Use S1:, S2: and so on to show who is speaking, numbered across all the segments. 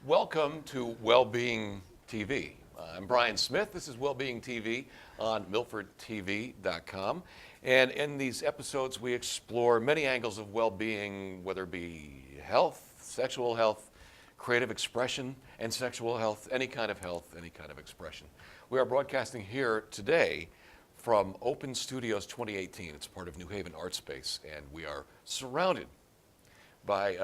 S1: Welcome to Wellbeing TV. I'm Brian Smith. This is Wellbeing TV on MilfordTV.com. And in these episodes, we explore many angles of well-being, whether it be health, sexual health, creative expression, and sexual health, any kind of expression. We are broadcasting here today from Open Studios 2018. It's part of New Haven Art Space, and we are surrounded by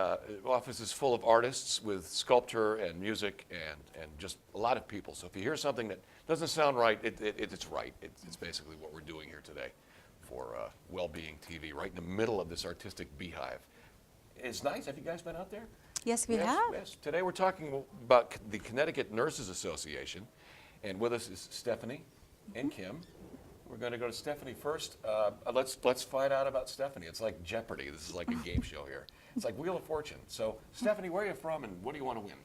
S1: offices full of artists with sculpture and music and just a lot of people. So if you hear something that doesn't sound right, it's right. It's basically what we're doing here today for Wellbeing TV, right in the middle of this artistic beehive. It's nice. Have you guys been out there?
S2: Yes, we have.
S1: Yes. Today we're talking about the Connecticut Nurses Association, and with us is Stephanie and Kim. We're going to go to Stephanie first. Let's find out about Stephanie. It's like Jeopardy. This is like a game show here. It's like Wheel of Fortune. So, Stephanie, where are you from, and what do you want to win?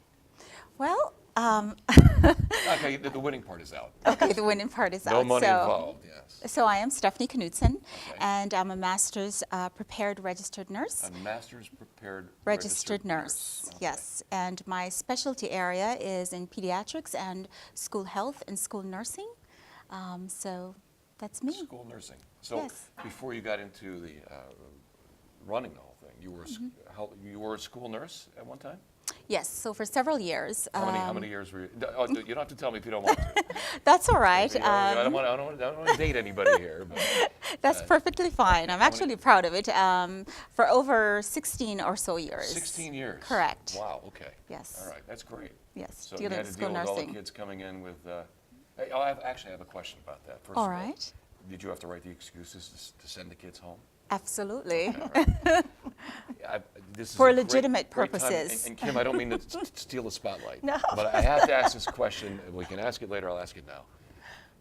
S2: Well,
S1: okay, the winning part is out.
S2: Okay, the winning part is out.
S1: No money involved, yes.
S2: So I am Stephanie Knudsen,
S1: okay.
S2: and I'm a master's prepared registered nurse.
S1: A master's prepared
S2: registered nurse.
S1: Okay.
S2: Yes. And my specialty area is in pediatrics and school health and school nursing. So that's me.
S1: School nursing. So
S2: yes.
S1: Before you got into the running the whole thing, you were a school nurse at one time?
S2: Yes. So for several years.
S1: How many years were you? Oh, you don't have to tell me if you don't want to.
S2: That's all right.
S1: I don't want to date anybody here. But,
S2: that's perfectly fine. I'm actually proud of it. For over 16 or so years.
S1: 16 years?
S2: Correct.
S1: Wow, okay.
S2: Yes.
S1: All right, that's great.
S2: Yes,
S1: So you had to deal with all the kids coming in with, I actually have a question about that. First
S2: all
S1: of
S2: right.
S1: Did you have to write the excuses to send the kids home?
S2: Absolutely.
S1: Okay, right. This is
S2: for
S1: a
S2: legitimate
S1: great time.
S2: purposes.
S1: And Kim, I don't mean to steal the spotlight.
S2: No.
S1: But I have to ask this question. We can ask it later. I'll ask it now.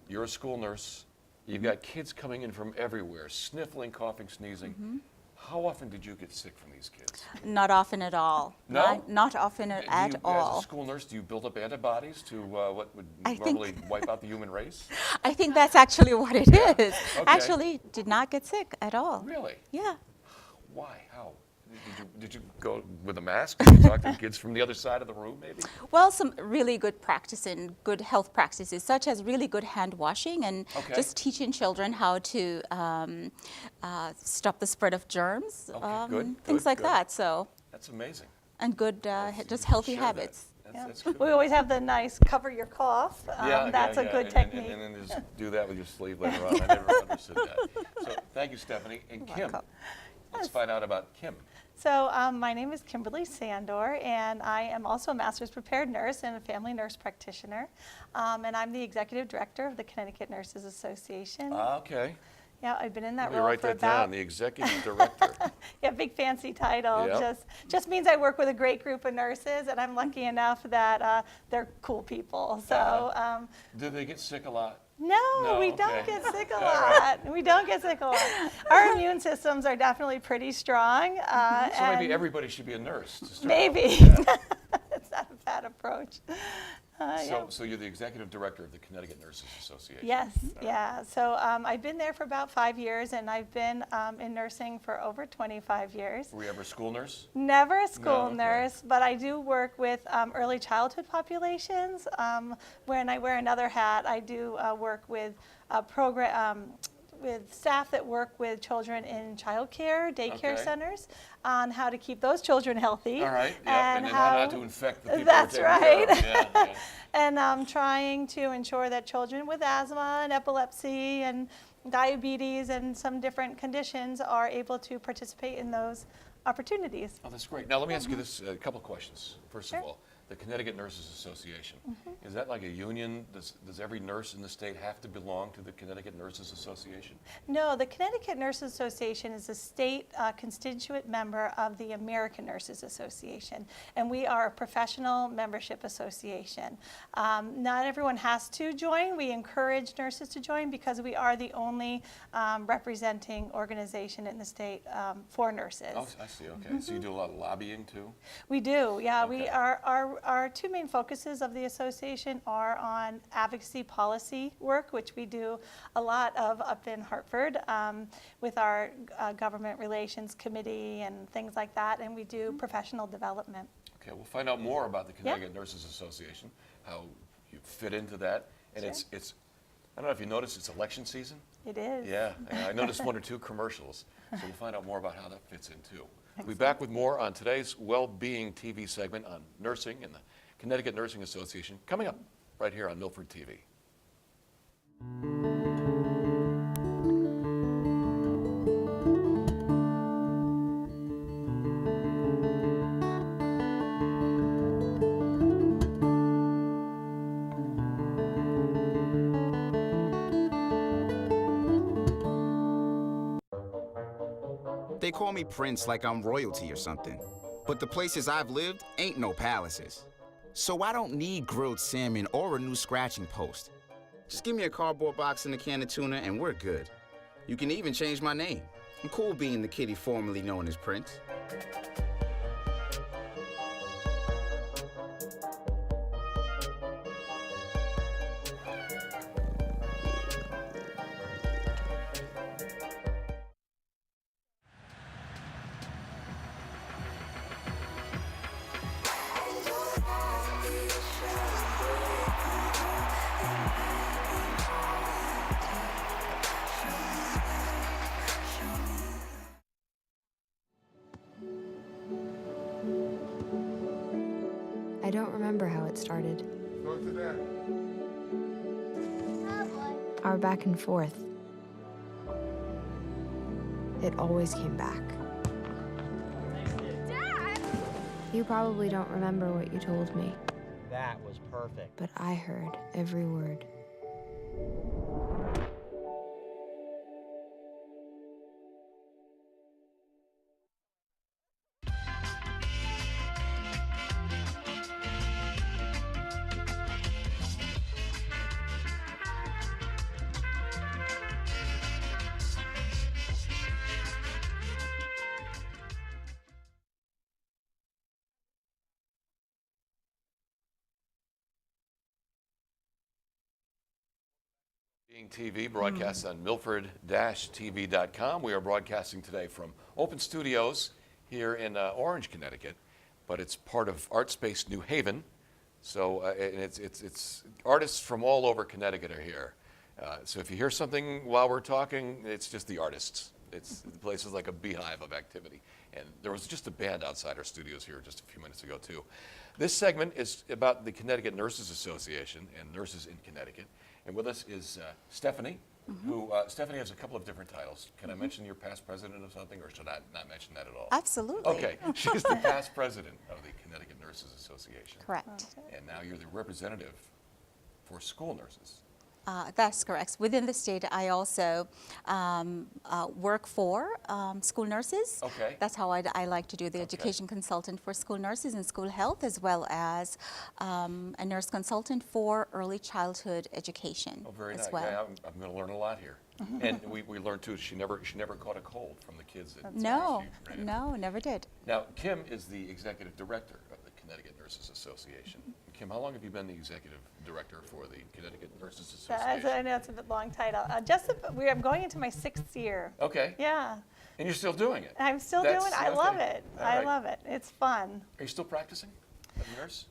S1: You're a school nurse. You've got kids coming in from everywhere, sniffling, coughing, sneezing.
S2: Mm-hmm.
S1: How often did you get sick from these kids?
S2: Not often at all.
S1: No?
S2: Not often at all.
S1: As a school nurse, do you build up antibodies to what would normally wipe out the human race?
S2: I think that's actually what it is.
S1: Okay.
S2: Actually, did not get sick at all.
S1: Really?
S2: Yeah.
S1: Why? How? Did you go with a mask? Did you talk to the kids from the other side of the room, maybe?
S2: Well, some really good good health practices, such as really good hand washing and just teaching children how to stop the spread of germs, things like that. So
S1: that's amazing.
S2: And good, just healthy habits.
S1: That's good.
S3: We always have the nice cover your cough. That's a good technique.
S1: And then just do that with your sleeve later on. I never understood that. So thank you, Stephanie. And Kim, let's find out about Kim.
S3: So my name is Kimberly Sandor, and I am also a master's prepared nurse and a family nurse practitioner. And I'm the executive director of the Connecticut Nurses Association.
S1: Okay.
S3: Yeah, I've been in that
S1: Let me
S3: role
S1: write
S3: for
S1: that
S3: about
S1: down, the executive director.
S3: yeah, big fancy title.
S1: Yep.
S3: Just means I work with a great group of nurses, and I'm lucky enough that they're cool people. So.
S1: Do they get sick a lot?
S3: No, we don't get sick a lot. We don't get sick a lot. Our immune systems are definitely pretty strong.
S1: So maybe everybody should be a nurse to start.
S3: Maybe.
S1: Yeah.
S3: It's not a bad approach.
S1: So you're the executive director of the Connecticut Nurses Association.
S3: Yes, yeah. So I've been there for about 5 years, and I've been in nursing for over 25 years.
S1: Were you ever a school nurse?
S3: Never a school nurse, but I do work with early childhood populations. When I wear another hat, I do work with with staff that work with children in childcare, daycare centers, on how to keep those children healthy.
S1: All right, and then how not to infect the people
S3: that's
S1: we're taking care of. Yeah.
S3: And I'm trying to ensure that children with asthma and epilepsy and diabetes and some different conditions are able to participate in those opportunities.
S1: Oh, that's great. Now let me ask you this, a couple of questions. First of all, the Connecticut Nurses Association. Is that like a union? Does every nurse in the state have to belong to the Connecticut Nurses Association?
S3: No, the Connecticut Nurses Association is a state constituent member of the American Nurses Association, and we are a professional membership association. Not everyone has to join. We encourage nurses to join because we are the only representing organization in the state for nurses.
S1: Oh, I see, okay. So you do a lot of lobbying too?
S3: We do, yeah.
S1: Okay.
S3: Our two main focuses of the association are on advocacy policy work, which we do a lot of up in Hartford with our government relations committee and things like that, and we do professional development.
S1: Okay, we'll find out more about the Connecticut Nurses Association, how you fit into that. And
S3: Sure.
S1: it's I don't know if you noticed, it's election season.
S3: It is.
S1: Yeah, I noticed one or two commercials, so we'll find out more about how that fits in too. We'll be back with more on today's Wellbeing TV segment on nursing and the Connecticut Nursing Association coming up right here on Milford TV.
S4: They call me Prince like I'm royalty or something. But the places I've lived ain't no palaces. So I don't need grilled salmon or a new scratching post. Just give me a cardboard box and a can of tuna and we're good. You can even change my name. I'm cool being the kitty formerly known as Prince.
S5: I don't remember how it started.
S6: Go to that.
S5: Our back and forth. It always came back. Dad! You probably don't remember what you told me,
S7: That was perfect.
S5: but I heard every word.
S1: Wellbeing TV broadcasts on milford-tv.com. We are broadcasting today from Open Studios here in Orange, Connecticut, but it's part of ArtSpace New Haven. So and it's artists from all over Connecticut are here. So if you hear something while we're talking, it's just the artists. The place is like a beehive of activity. And there was just a band outside our studios here just a few minutes ago too. This segment is about the Connecticut Nurses Association and nurses in Connecticut. And with us is Stephanie, who, Stephanie has a couple of different titles. Can I mention you're past president of something, or should I not mention that at all?
S2: Absolutely.
S1: Okay, she's the past president of the Connecticut Nurses Association.
S2: Correct.
S1: And now you're the representative for school nurses.
S2: That's correct. Within the state, I also work for school nurses.
S1: Okay.
S2: That's how I like to do the education consultant for school nurses and school health, as well as a nurse consultant for early childhood education.
S1: Oh, very
S2: as
S1: nice.
S2: well.
S1: Yeah, I'm going to learn a lot here. And we learned too, she never caught a cold from the kids.
S2: No, never did.
S1: Now, Kim is the executive director of the Connecticut Nurses Association. Kim, how long have you been the executive director for the Connecticut Nurses Association?
S3: I know it's a bit long title. I'm going into my 6th year.
S1: Okay.
S3: Yeah,
S1: And you're still doing it?
S3: I'm still doing it. I love
S1: okay.
S3: it.
S1: All
S3: I
S1: right.
S3: love it. It's fun.
S1: Are you still practicing as a nurse?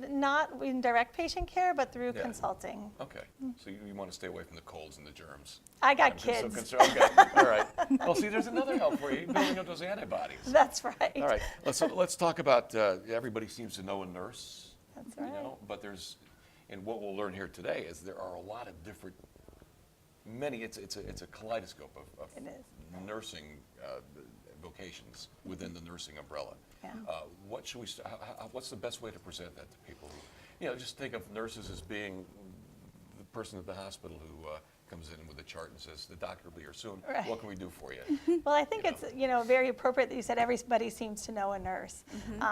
S3: Not in direct patient care, but through
S1: Yeah.
S3: consulting.
S1: Okay. So you want to stay away from the colds and the germs.
S3: I got
S1: I'm just so
S3: kids.
S1: concerned. Okay. All right. Well, see, there's another help for you, building up those antibodies.
S3: That's right.
S1: All right. Let's talk about, everybody seems to know a nurse.
S3: That's right.
S1: You know, but and what we'll learn here today is there are a lot of different many, it's a kaleidoscope of
S3: It is.
S1: nursing vocations within the nursing umbrella.
S3: Yeah.
S1: What should we, what's the best way to present that to people who, just think of nurses as being the person at the hospital who comes in with a chart and says, the doctor will be here soon.
S3: Right.
S1: What can we do for you?
S3: Well, I think it's very appropriate that you said everybody seems to know a nurse.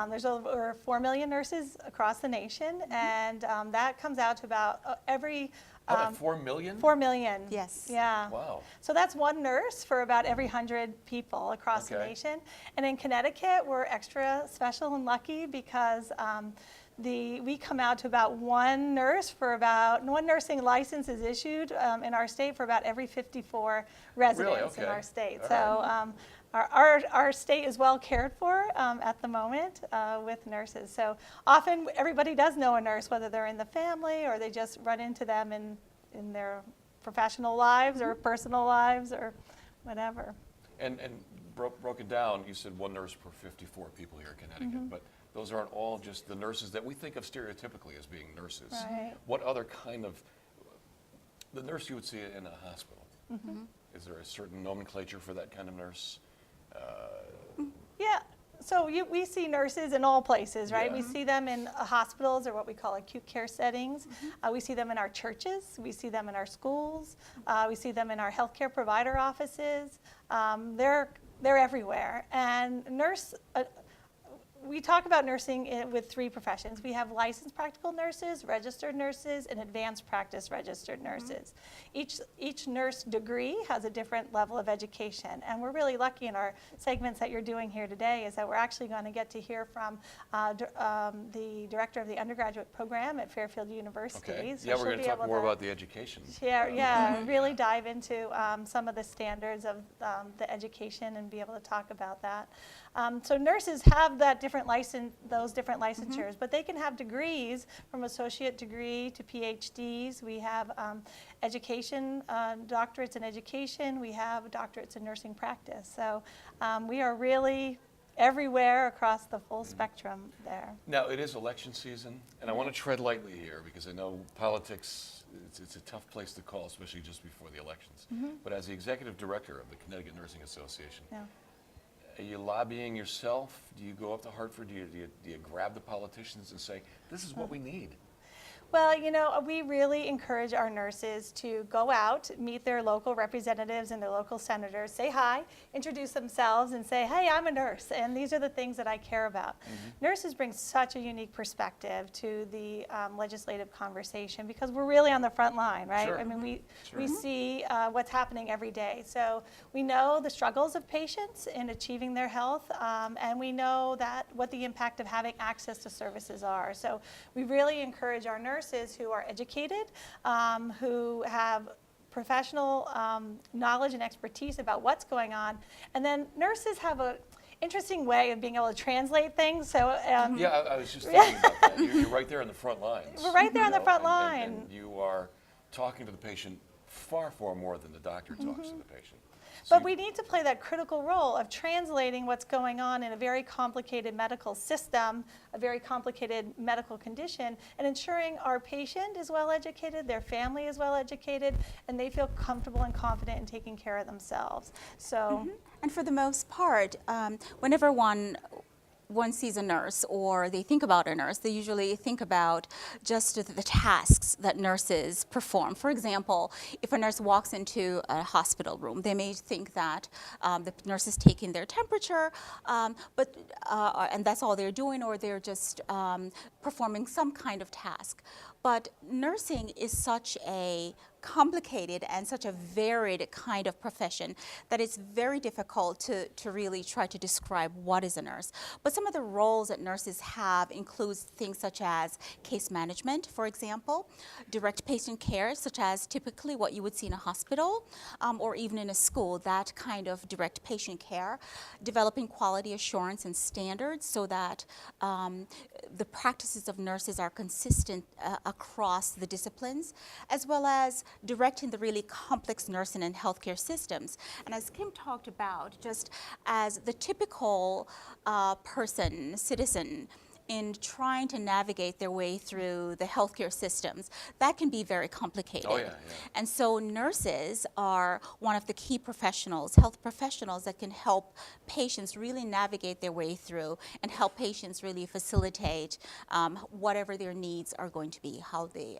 S3: There's over 4 million nurses across the nation, and that comes out to about every.
S1: How about 4 million?
S3: 4 million.
S2: Yes.
S3: Yeah.
S1: Wow.
S3: So that's one nurse for about every 100 people across the
S1: Okay.
S3: nation. And in Connecticut, we're extra special and lucky because we come out to about one nursing license is issued in our state for about every 54 residents in
S1: Okay.
S3: our state.
S1: All
S3: So our state is well cared for at the moment with nurses. So often everybody does know a nurse, whether they're in the family or they just run into them in their professional lives or personal lives or whatever.
S1: And broken down, you said one nurse per 54 people here in Connecticut, but those aren't all just the nurses that we think of stereotypically as being nurses.
S3: Right.
S1: What other kind of, the nurse you would see in a hospital, is there a certain nomenclature for that kind of nurse?
S3: Yeah, so we see nurses in all places, right?
S1: Yeah.
S3: We see them in hospitals or what we call acute care settings. We see them in our churches. We see them in our schools. We see them in our healthcare provider offices. They're everywhere. And we talk about nursing with 3 professions. We have licensed practical nurses, registered nurses, and advanced practice registered nurses. Each nurse degree has a different level of education, and we're really lucky in our segments that you're doing here today is that we're actually going to get to hear from the director of the undergraduate program at Fairfield University.
S1: Okay.
S3: So
S1: Yeah,
S3: she'll
S1: we're going
S3: be
S1: to talk
S3: able
S1: more about the education.
S3: really dive into some of the standards of the education and be able to talk about that. So nurses have those different licensures, but they can have degrees from associate degree to PhDs. We have education, doctorates in education. We have doctorates in nursing practice. So we are really everywhere across the full spectrum there.
S1: Now, it is election season, and I want to tread lightly here because I know politics, it's a tough place to call, especially just before the elections. But as the executive director of the Connecticut Nursing Association,
S3: Yeah.
S1: are you lobbying yourself? Do you go up to Hartford? Do you grab the politicians and say, this is what we need?
S3: Well, we really encourage our nurses to go out, meet their local representatives and their local senators, say hi, introduce themselves, and say, hey, I'm a nurse, and these are the things that I care about. Nurses bring such a unique perspective to the legislative conversation because we're really on the front line, right?
S1: Sure.
S3: I mean, we see what's happening every day. So we know the struggles of patients in achieving their health, and we know what the impact of having access to services are. So we really encourage our nurses who are educated, who have professional knowledge and expertise about what's going on. And then nurses have an interesting way of being able to translate things. So
S1: Yeah, I was just thinking about that. You're right there in the front lines.
S3: We're right there on the front
S1: and
S3: line.
S1: you are talking to the patient far more than the doctor talks to the patient.
S3: But we need to play that critical role of translating what's going on in a very complicated medical system, a very complicated medical condition, and ensuring our patient is well educated, their family is well educated, and they feel comfortable and confident in taking care of themselves. So,
S2: And for the most part, whenever one sees a nurse or they think about a nurse, they usually think about just the tasks that nurses perform. For example, if a nurse walks into a hospital room, they may think that the nurse is taking their temperature, and that's all they're doing, or they're just performing some kind of task. But nursing is such a complicated and such a varied kind of profession that it's very difficult to really try to describe what is a nurse. But some of the roles that nurses have includes things such as case management, for example, direct patient care, such as typically what you would see in a hospital or even in a school, that kind of direct patient care, developing quality assurance and standards so that the practices of nurses are consistent across the disciplines, as well as directing the really complex nursing and healthcare systems. And as Kim talked about, just as the typical citizen in trying to navigate their way through the healthcare systems. That can be very complicated.
S1: Oh, yeah.
S2: And so nurses are one of the key professionals, health professionals, that can help patients really navigate their way through and help patients really facilitate whatever their needs are going to be, how they,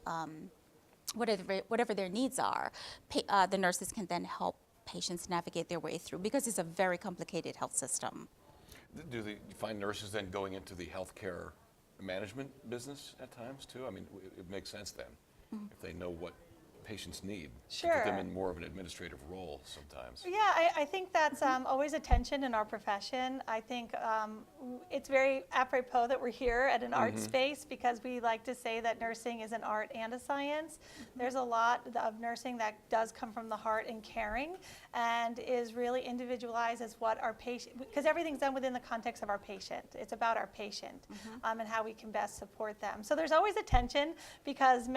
S2: whatever their needs are. The nurses can then help patients navigate their way through, because it's a very complicated health system.
S1: Do you find nurses then going into the healthcare management business at times too? I mean, it makes sense then, if they know what patients need.
S3: Sure.
S1: To put them in more of an administrative role sometimes.
S3: Yeah, I think that's always a tension in our profession. I think it's very apropos that we're here at an art space, because we like to say that nursing is an art and a science. There's a lot of nursing that does come from the heart and caring, and is really individualized as what our patient, because everything's done within the context of our patient. It's about our patient and how we can best support them. So there's always a tension, because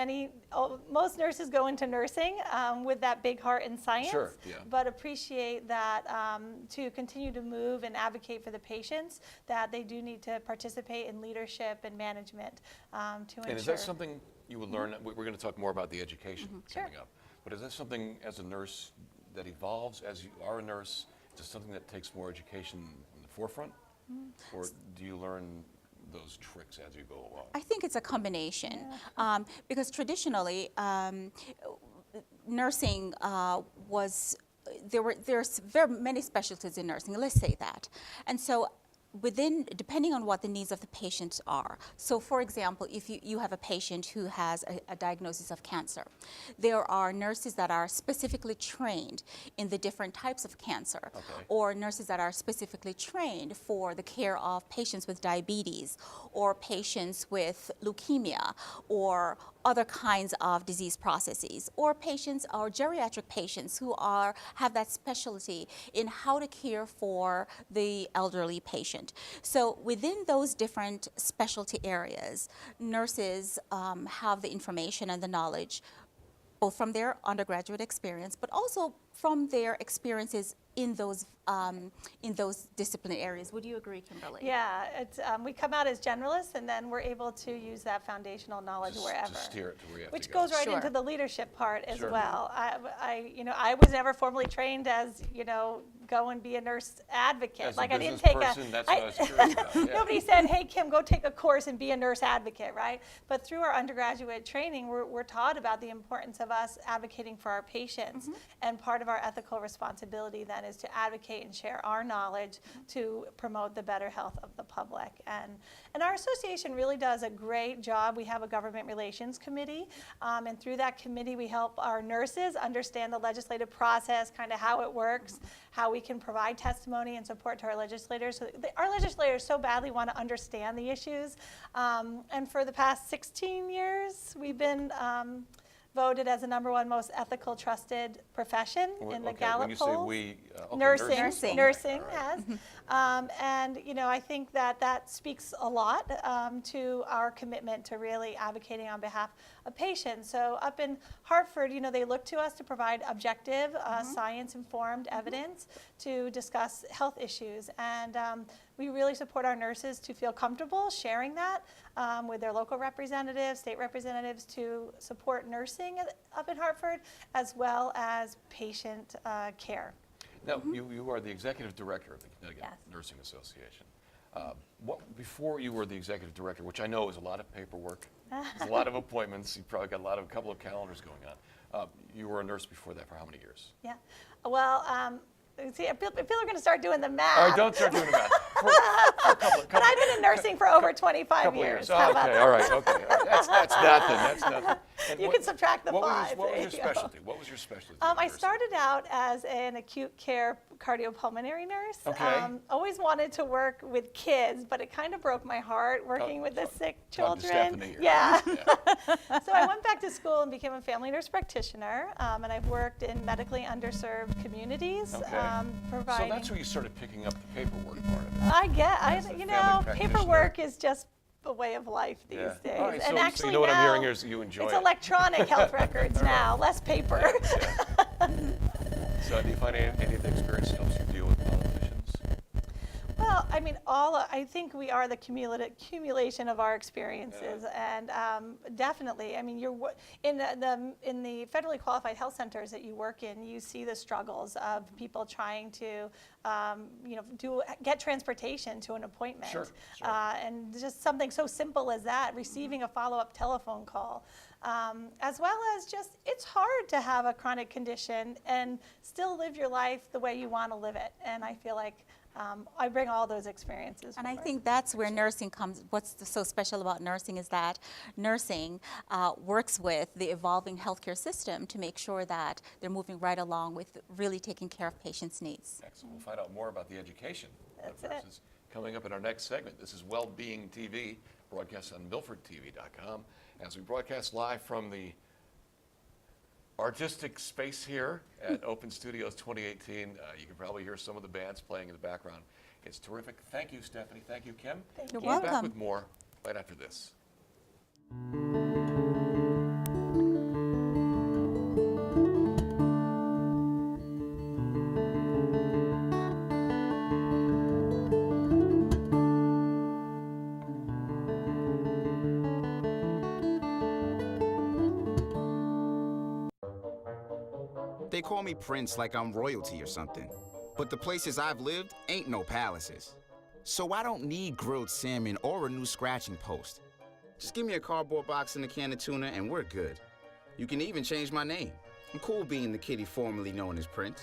S3: most nurses go into nursing with that big heart and science,
S1: Sure, yeah.
S3: but appreciate that to continue to move and advocate for the patients, that they do need to participate in leadership and management to ensure.
S1: And is that something you would learn? We're going to talk more about the education coming
S3: Sure.
S1: up. But is that something as a nurse that evolves as you are a nurse? Is it something that takes more education in the forefront? Or do you learn those tricks as you go along?
S2: I think it's a combination, because traditionally nursing there's very many specialties in nursing, let's say that. And so depending on what the needs of the patient are. So for example, if you have a patient who has a diagnosis of cancer, there are nurses that are specifically trained in the different types of cancer, or nurses that are specifically trained for the care of patients with diabetes, or patients with leukemia, or other kinds of disease processes, or patients, or geriatric patients who have that specialty in how to care for the elderly patient. So within those different specialty areas, nurses have the information and the knowledge, both from their undergraduate experience, but also from their experiences in those discipline areas. Would you agree, Kimberly?
S3: Yeah, we come out as generalists, and then we're able to use that foundational knowledge wherever.
S1: To steer it to where you have
S3: Which
S1: to go.
S3: goes right
S2: Sure.
S3: into the leadership part as
S1: Sure.
S3: well. I was never formally trained as, go and be a nurse advocate.
S1: As
S3: like
S1: a
S3: I didn't
S1: business
S3: take
S1: person, that's what I was curious about. Yeah.
S3: Nobody said, hey, Kim, go take a course and be a nurse advocate, right? But through our undergraduate training, we're taught about the importance of us advocating for our patients. And part of our ethical responsibility then is to advocate and share our knowledge to promote the better health of the public. And our association really does a great job. We have a government relations committee, and through that committee we help our nurses understand the legislative process, kind of how it works, how we can provide testimony and support to our legislators. So our legislators so badly want to understand the issues, and for the past 16 years we've been voted as the #1 most ethical, trusted profession in the Gallup
S1: when you
S3: polls.
S1: say we,
S3: Nursing
S1: Nursing
S3: has. And I think that speaks a lot to our commitment to really advocating on behalf of patients. So up in Hartford, they look to us to provide objective, science-informed evidence to discuss health issues. And we really support our nurses to feel comfortable sharing that with their local representatives, state representatives, to support nursing up in Hartford, as well as patient care.
S1: Now, you are the executive director of the Connecticut Nursing Association. Before you were the executive director, which I know is a lot of paperwork, there's a lot of appointments, you probably got a couple of calendars going on. You were a nurse before that for how many years?
S3: Yeah. Well, see, people are going to start doing the math.
S1: All right, don't start doing the math. For a couple,
S3: But I've been in nursing for over 25 years.
S1: Oh,
S3: How about
S1: okay,
S3: that?
S1: all right, okay. That's nothing. That's nothing. And
S3: You can subtract the five.
S1: What was
S3: There
S1: your
S3: you go.
S1: specialty? What was your specialty?
S3: I started out as an acute care cardiopulmonary nurse.
S1: Okay.
S3: Always wanted to work with kids, but it kind of broke my heart working with the sick
S1: Talk to
S3: children.
S1: Stephanie here.
S3: Yeah.
S1: Yeah.
S3: So I went back to school and became a family nurse practitioner, and I've worked in medically underserved communities,
S1: Okay. So
S3: providing.
S1: that's where you started picking up the paperwork part of it.
S3: As a family practitioner. Paperwork is just a way of life these days.
S1: All right,
S3: And
S1: so
S3: actually
S1: you know what I'm
S3: now,
S1: hearing here is you enjoy
S3: it's
S1: it.
S3: electronic health records now, less paper.
S1: So do you find any of the experience helps you deal with politicians?
S3: Well, mean, I think we are the accumulation of our experiences, and definitely, I mean, in the federally qualified health centers that you work in, you see the struggles of people trying to, get transportation to an appointment,
S1: Sure.
S3: and just something so simple as that, receiving a follow-up telephone call. As well as just, it's hard to have a chronic condition and still live your life the way you want to live it. And I feel like I bring all those experiences
S2: And I
S3: forward.
S2: think that's where nursing comes. What's so special about nursing is that nursing works with the evolving healthcare system to make sure that they're moving right along with really taking care of patients' needs.
S1: Excellent. We'll find out more about the education of
S3: That's it.
S1: nurses coming up in our next segment. This is Wellbeing TV, broadcast on MilfordTV.com. As we broadcast live from the artistic space here at Open Studios 2018. You can probably hear some of the bands playing in the background. It's terrific. Thank you, Stephanie. Thank you, Kim.
S2: You're
S1: We'll be back
S2: welcome.
S1: with more right after this.
S4: They call me Prince like I'm royalty or something. But the places I've lived ain't no palaces. So I don't need grilled salmon or a new scratching post. Just give me a cardboard box and a can of tuna and we're good. You can even change my name. I'm cool being the kitty formerly known as Prince.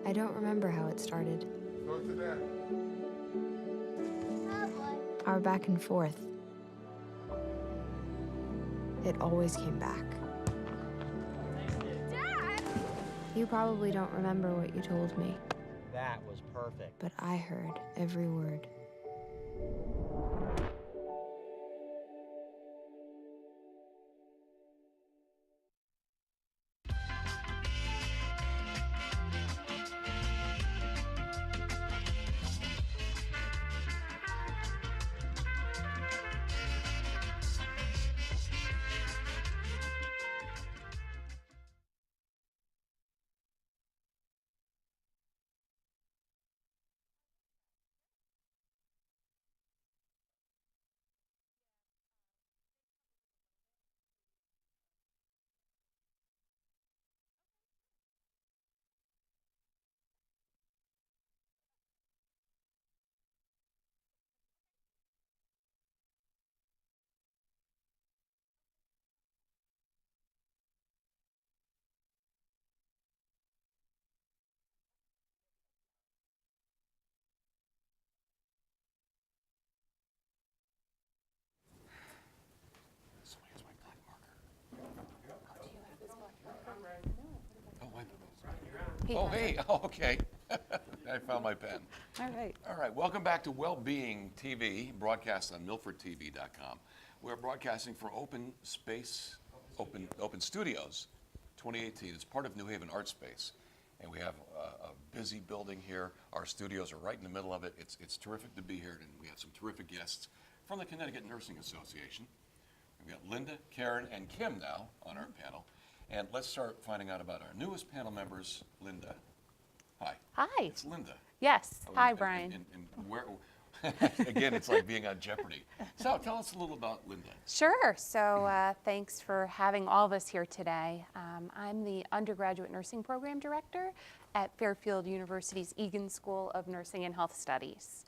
S5: I don't remember how it started. Our back and forth. It always came back. Dad! You probably don't remember what you told me,
S7: That was perfect.
S5: but I heard every word.
S1: So here's my black marker. Oh, wait. Oh, hey. Oh, okay. I found my pen.
S6: All right.
S1: All right, welcome back to Wellbeing TV, broadcast on MilfordTV.com. We're broadcasting for Open Studios 2018. It's part of New Haven Art Space, and we have a busy building here. Our studios are right in the middle of it. It's terrific to be here, and we have some terrific guests from the Connecticut Nursing Association. We've got Linda, Karen, and Kim now on our panel. And let's start finding out about our newest panel members. Linda. Hi.
S6: Hi.
S1: It's Linda.
S6: Yes.
S1: Oh,
S6: Hi,
S1: and-
S6: Brian.
S1: and where, again, it's like being on Jeopardy. So tell us a little about Linda.
S6: Sure. So thanks for having all of us here today. I'm the undergraduate nursing program director at Fairfield University's Egan School of Nursing and Health Studies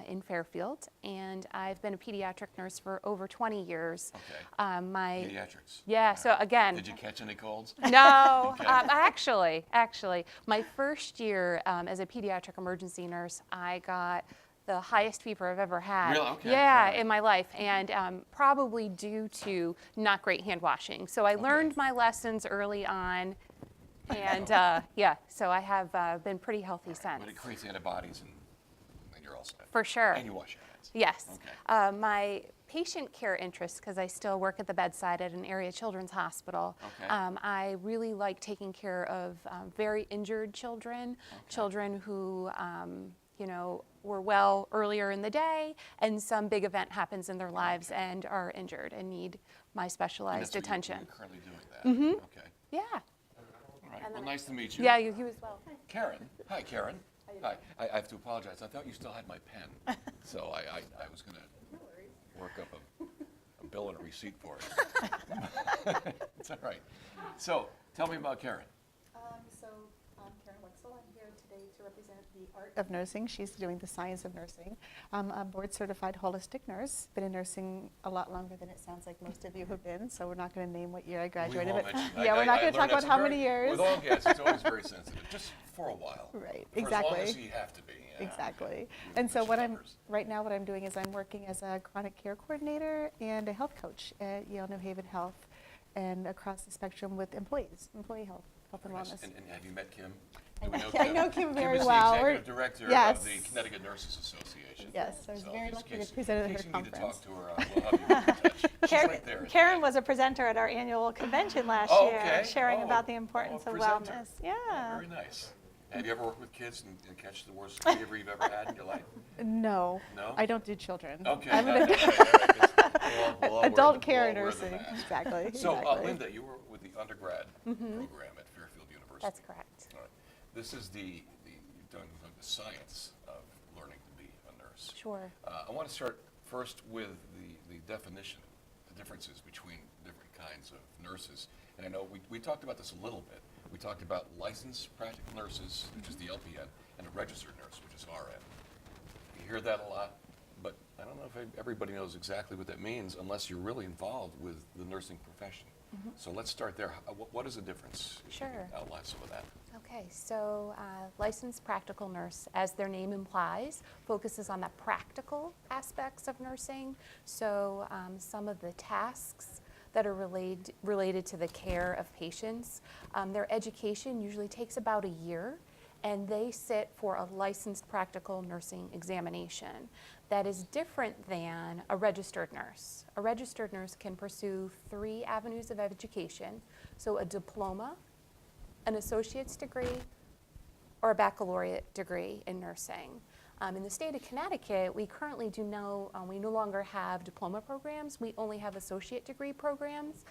S6: in Fairfield. And I've been a pediatric nurse for over 20 years.
S1: Okay. Pediatrics.
S6: Yeah, so again.
S1: Did you catch any colds?
S6: No,
S1: Okay.
S6: actually, my first year as a pediatric emergency nurse, I got the highest fever I've ever had.
S1: Really? Okay.
S6: Yeah,
S1: All right.
S6: in my life, and probably due to not great hand washing. So I learned my lessons early on. And yeah, so I have been pretty healthy since.
S1: But it creates antibodies and you're all set.
S6: For sure.
S1: And you wash your hands.
S6: Yes.
S1: Okay.
S6: My patient care interests, because I still work at the bedside at an area children's hospital,
S1: Okay.
S6: I really like taking care of very injured children, children who, you know, were well earlier in the day, and some big event happens in their lives and are injured and need my specialized
S1: And that's
S6: attention.
S1: What you're currently doing that. Okay.
S6: Yeah.
S1: All right. Well, nice to meet you.
S6: Yeah, you as well.
S1: Karen. Hi, Karen. Hi. I have to apologize. I thought you still had my pen, so I was going to work up a bill and a receipt for it. It's all right. So tell me about Karen.
S8: So I'm Karen Wexel. I'm here today to represent the art of nursing. She's doing the science of nursing. I'm a board-certified holistic nurse. Been in nursing a lot longer than it sounds like most of you have been, so we're not going to name what year I graduated.
S1: We won't
S8: but
S1: mention.
S8: yeah, we're not going
S1: I
S8: to talk
S1: learned
S8: about how
S1: that's
S8: many years.
S1: With all guests, it's always very sensitive, just for a while.
S8: Right,
S1: For
S8: exactly.
S1: as long as you have to be. Yeah.
S8: Exactly.
S1: You
S8: And so
S1: mentioned numbers.
S8: right now what I'm doing is I'm working as a chronic care coordinator and a health coach at Yale New Haven Health and across the spectrum with employees, employee health and
S1: Nice.
S8: wellness.
S1: And have you met Kim?
S8: I
S1: Do we
S8: know- I know Kim very
S1: Kim is
S8: well.
S1: the
S8: We're-
S1: executive director
S8: yes.
S1: of the Connecticut Nurses Association.
S8: Yes, I was
S1: So
S8: very
S1: in
S8: lucky to
S1: case-
S8: present at
S1: in
S8: her
S1: case you need to
S8: conference.
S1: talk to her, we'll have you in touch. She's right there.
S3: Karen was a presenter at our annual convention last
S1: Oh,
S3: year,
S1: okay.
S3: sharing
S1: Oh,
S3: about the importance
S1: oh,
S3: of
S1: presenter.
S3: wellness. Yeah.
S1: Very nice. Have you ever worked with kids and catch the worst fever you've ever had in your life?
S8: No,
S1: No?
S8: I don't do children.
S1: Okay.
S8: I'm
S1: all
S8: an
S1: right, 'cause we'll all wear
S8: adult
S1: the-
S8: care
S1: we'll all wear the
S8: nursing.
S1: mask.
S8: Exactly.
S1: So,
S8: exactly.
S1: Linda, you were with the undergrad program at Fairfield University.
S6: That's correct.
S1: All right. This is you've done the science of learning to be a nurse.
S6: Sure.
S1: I want to start first with the definition, the differences between different kinds of nurses. And I know we talked about this a little bit. We talked about licensed practical nurses, which is the LPN, and a registered nurse, which is RN. You hear that a lot, but I don't know if everybody knows exactly what that means unless you're really involved with the nursing profession. So let's start there. What is the difference? If you
S6: Sure.
S1: can outline some of that.
S6: Okay, so licensed practical nurse, as their name implies, focuses on the practical aspects of nursing. So some of the tasks that are related to the care of patients. Their education usually takes about a year, and they sit for a licensed practical nursing examination. That is different than a registered nurse. A registered nurse can pursue 3 avenues of education, so a diploma, an associate's degree, or a baccalaureate degree in nursing. In the state of Connecticut, we currently we no longer have diploma programs. We only have associate degree programs,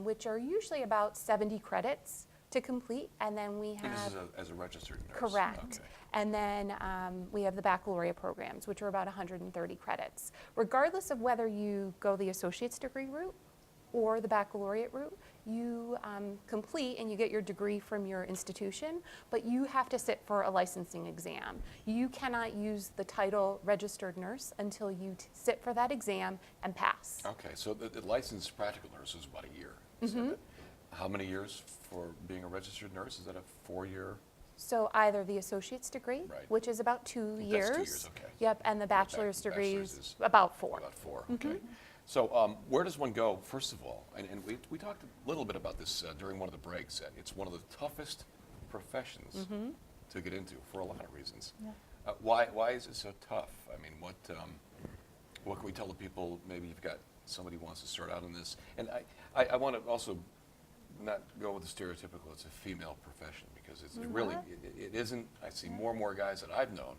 S6: which are usually about 70 credits to complete, and then we
S1: And this
S6: have...
S1: is as a registered nurse?
S6: Correct.
S1: Okay.
S6: And then we have the baccalaureate programs, which are about 130 credits. Regardless of whether you go the associate's degree route or the baccalaureate route, you complete and you get your degree from your institution, but you have to sit for a licensing exam. You cannot use the title registered nurse until you sit for that exam and pass.
S1: Okay, so the licensed practical nurse is about a year. Is that it? How many years for being a registered nurse? Is that a 4-year?
S6: So either the associate's degree,
S1: Right.
S6: which is about 2
S1: That's
S6: years.
S1: 2 years, okay.
S6: Yep, and the bachelor's degree
S1: bachelor's
S6: is
S1: is
S6: about 4.
S1: About 4, okay. So where does one go, first of all? And we talked a little bit about this during one of the breaks. It's one of the toughest professions to get into for a lot of reasons.
S3: Yeah.
S1: Why is it so tough? I mean, what can we tell the people? Maybe you've got somebody who wants to start out in this. And I want to also not go with the stereotypical, it's a female profession, because it's really, it isn't. I see more and more guys that I've known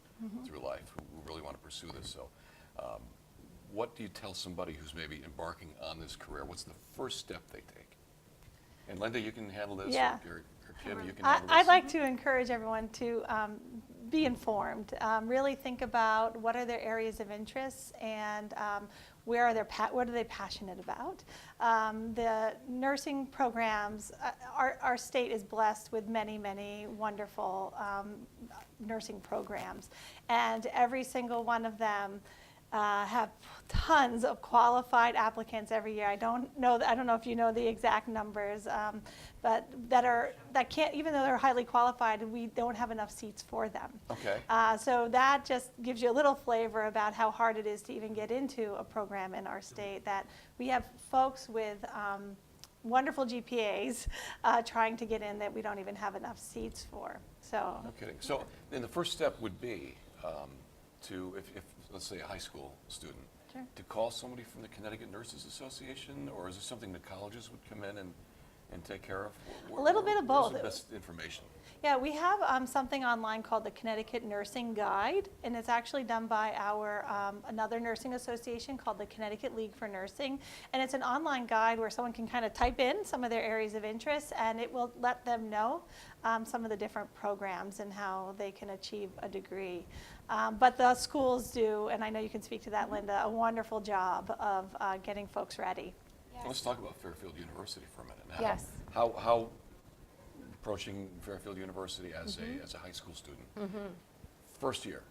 S1: through life who really want to pursue this. So what do you tell somebody who's maybe embarking on this career? What's the first step they take? And Linda, you can handle this,
S3: Yeah.
S1: or Kim, you can handle this.
S3: I'd like to encourage everyone to be informed. Really think about what are their areas of interest and what are they passionate about. The nursing programs, our state is blessed with many, many wonderful nursing programs, and every single one of them have tons of qualified applicants every year. I don't know if you know the exact numbers, but that can't, even though they're highly qualified, we don't have enough seats for them.
S1: Okay.
S3: So that just gives you a little flavor about how hard it is to even get into a program in our state. That we have folks with wonderful GPAs trying to get in that we don't even have enough seats for. So.
S1: No kidding. So then the first step would be to, if let's say a high school student,
S3: Sure.
S1: to call somebody from the Connecticut Nurses Association, or is it something that colleges would come in and take care of?
S3: A little bit of both.
S1: Where's the best information?
S3: Yeah, we have something online called the Connecticut Nursing Guide, and it's actually done by our another nursing association called the Connecticut League for Nursing. And it's an online guide where someone can kind of type in some of their areas of interest, and it will let them know some of the different programs and how they can achieve a degree. But the schools do, and I know you can speak to that, Linda, a wonderful job of getting folks ready.
S6: Yes.
S1: Let's talk about Fairfield University for a minute. Now,
S6: Yes.
S1: How approaching Fairfield University as a high school student, first year,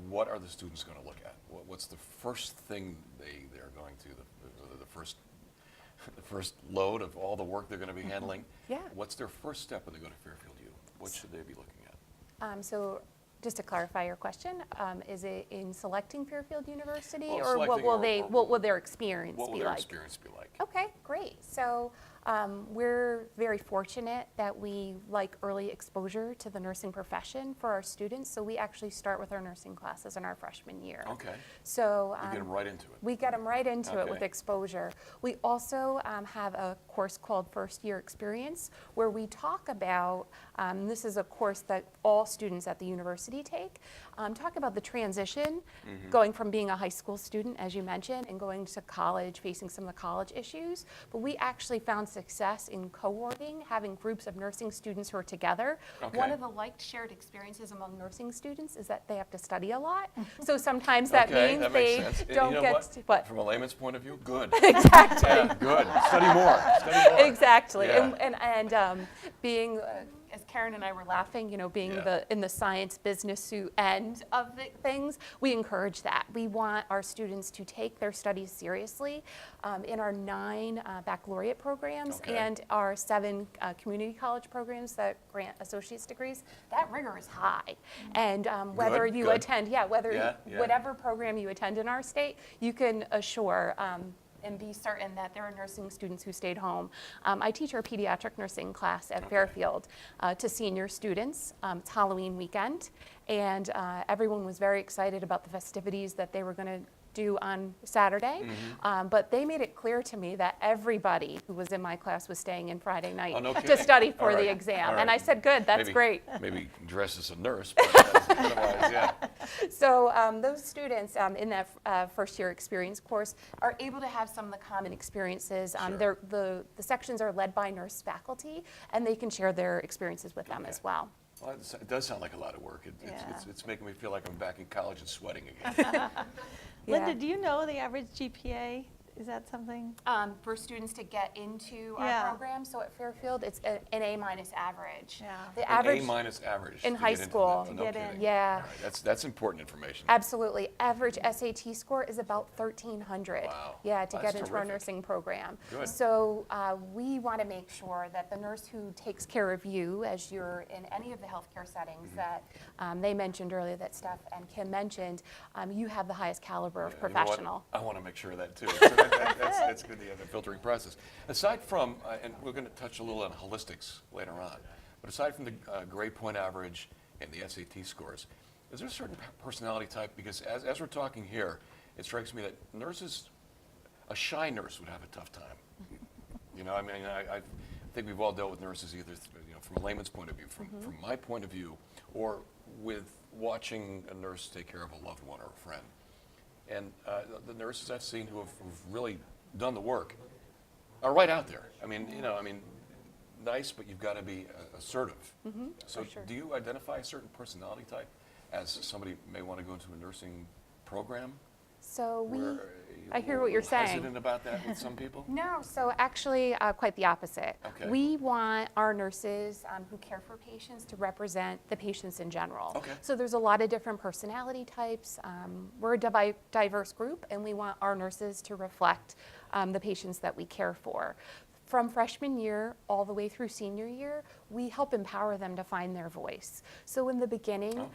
S1: what are the students going to look at? What's the first thing they're going to, the first load of all the work they're going to be handling?
S6: Yeah.
S1: What's their first step when they go to Fairfield U? What should they be looking at?
S6: So just to clarify your question, is it in selecting Fairfield University,
S1: Well,
S6: or what
S1: selecting
S6: will what will their experience
S1: What will
S6: be
S1: their
S6: like?
S1: experience be like?
S6: Okay, great. So we're very fortunate that we like early exposure to the nursing profession for our students. So we actually start with our nursing classes in our freshman year.
S1: Okay.
S6: So
S1: You get them right into it.
S6: we get them right into it with
S1: Okay.
S6: exposure. We also have a course called First Year Experience, where we talk about, this is a course that all students at the university take, talk about the transition, going from being a high school student, as you mentioned, and going to college, facing some of the college issues. But we actually found success in cohorting, having groups of nursing students who are together.
S1: Okay.
S6: One of the liked shared experiences among nursing students is that they have to study a lot. So sometimes that
S1: Okay,
S6: means
S1: that makes
S6: they
S1: sense. And
S6: don't
S1: you know
S6: get
S1: what?
S6: to, what?
S1: From a layman's point of view, good.
S6: Exactly.
S1: Yeah, good. Study more. Study more.
S6: Exactly.
S1: Yeah.
S6: And being, as Karen and I were laughing, being
S1: Yeah.
S6: in the science business end of the things, we encourage that. We want our students to take their studies seriously. In our 9 baccalaureate programs
S1: Okay.
S6: and our 7 community college programs that grant associate's degrees, that rigor is high. And whether you
S1: good.
S6: attend, whatever program you attend in our state, you can assure and be certain that there are nursing students who stayed home. I teach our pediatric nursing class at Fairfield to senior students. It's Halloween weekend, and everyone was very excited about the festivities that they were going to do on Saturday. But they made it clear to me that everybody who was in my class was staying in Friday night
S1: Oh, no
S6: to
S1: kidding.
S6: study for
S1: All
S6: the
S1: right.
S6: exam.
S1: All
S6: And I
S1: right.
S6: said, good, that's
S1: Maybe-
S6: great.
S1: Maybe dress as a nurse, but otherwise, yeah.
S6: So those students in that first year experience course are able to have some of the common experiences.
S1: Sure.
S6: The sections are led by nurse faculty, and they can share their experiences with them
S1: Okay.
S6: as well.
S1: Well, it does sound like a lot of work.
S3: Yeah.
S1: It's making me feel like I'm back in college and sweating again.
S3: Linda,
S6: Yeah.
S3: do you know the average GPA? Is that something?
S6: For students to get into
S3: Yeah.
S6: our program, so at Fairfield, it's an A- average.
S3: Yeah.
S6: The
S1: An
S6: average
S1: A- average
S6: in
S1: to
S6: high
S1: get into
S6: school.
S1: that.
S3: To
S1: No
S3: get in.
S1: kidding.
S6: Yeah.
S1: All right. That's important information.
S6: Absolutely. Average SAT score is about 1,300.
S1: Wow.
S6: Yeah, to
S1: That's
S6: get into our
S1: terrific.
S6: nursing program.
S1: Good.
S6: So we want to make sure that the nurse who takes care of you as you're in any of the healthcare settings
S1: Mm-hmm.
S6: that they mentioned earlier, that Steph and Kim mentioned, you have the highest caliber of
S1: Yeah, you know what?
S6: professional.
S1: I want to make sure of that too. So that's good to have the filtering process. Aside from, and we're going to touch a little on holistics later on, but aside from the grade point average and the SAT scores, is there a certain personality type? Because as we're talking here, it strikes me that nurses, a shy nurse would have a tough time. I mean, I think we've all dealt with nurses either, from a layman's point of view, from my point of view, or with watching a nurse take care of a loved one or a friend. And the nurses I've seen who've really done the work are right out there. I mean, nice, but you've got to be assertive. So
S6: for sure.
S1: do you identify a certain personality type as somebody may want to go into a nursing program?
S6: So
S1: Where
S6: I hear what you're saying.
S1: Hesitant about that with some people?
S6: No, so actually quite the opposite.
S1: Okay.
S6: We want our nurses who care for patients to represent the patients in general.
S1: Okay.
S6: So there's a lot of different personality types. We're a diverse group, and we want our nurses to reflect the patients that we care for. from freshman year all the way through senior year, we help empower them to find their voice. So in the beginning,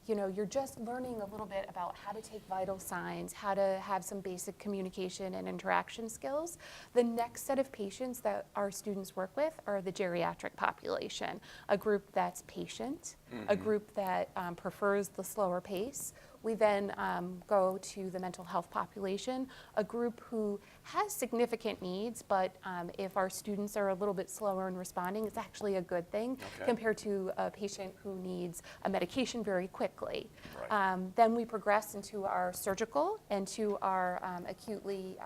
S6: you know, you're just learning a little bit about how to take vital signs, how to have some basic communication and interaction skills. The next set of patients that our students work with are the geriatric population, a group that's patient, a group that prefers the slower pace. We then go to the mental health population, a group who has significant needs, but if our students are a little bit slower in responding, it's actually a good thing compared to a patient who needs a medication very quickly. Then we progress into our surgical and to our acutely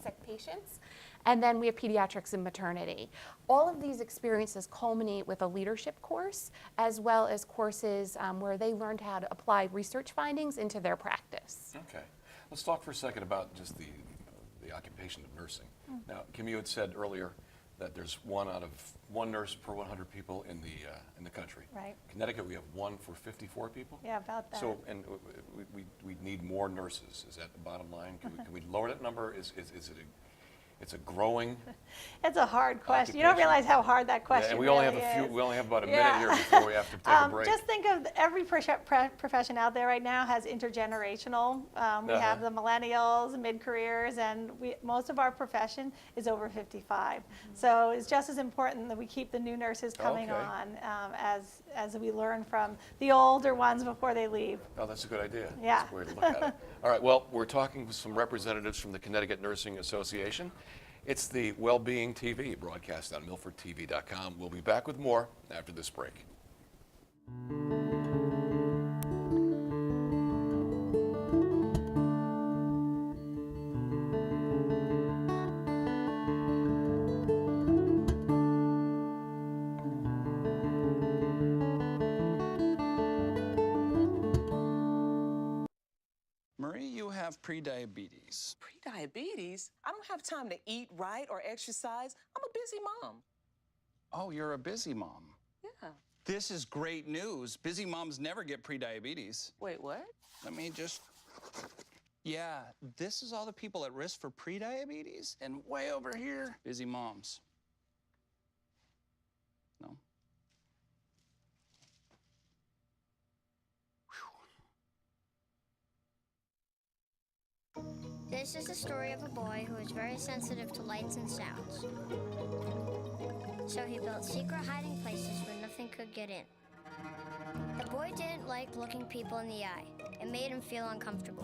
S6: sick patients. And then we have pediatrics and maternity. All of these experiences culminate with a leadership course, as well as courses where they learned how to apply research findings into their practice.
S1: Okay. Let's talk for a second about just the occupation of nursing. Now, Kim, you had said earlier that there's one nurse per 100 people in the country.
S3: Right.
S1: Connecticut, we have 1 for 54 people.
S3: Yeah, about that.
S1: So, and we need more nurses. Is that the bottom line? Can we lower that number? Is it it's a growing.
S3: It's a hard question. You don't realize how hard that question
S1: and we
S3: really
S1: only have
S3: is.
S1: We only have about a minute here before we have to take a break.
S3: Just think of every profession out there right now has intergenerational. We have the millennials, mid-careers, and most of our profession is over 55. So it's just as important that we keep the new nurses coming on as we learn from the older ones before they leave.
S1: Oh, that's a good idea.
S3: Yeah.
S1: That's a way to look at it. All right, well, we're talking with some representatives from the Connecticut Nursing Association. It's the Wellbeing TV, broadcast on MilfordTV.com. We'll be back with more after this break.
S9: Marie, you have prediabetes.
S10: Prediabetes? I don't have time to eat right or exercise. I'm a busy mom.
S9: Oh, you're a busy mom.
S10: Yeah.
S9: This is great news. Busy moms never get prediabetes.
S10: Wait, what?
S9: Let me just... Yeah, this is all the people at risk for prediabetes, and way over here, busy moms. No?
S11: This is the story of a boy who is very sensitive to lights and sounds. So he built secret hiding places where nothing could get in. The boy didn't like looking people in the eye. It made him feel uncomfortable.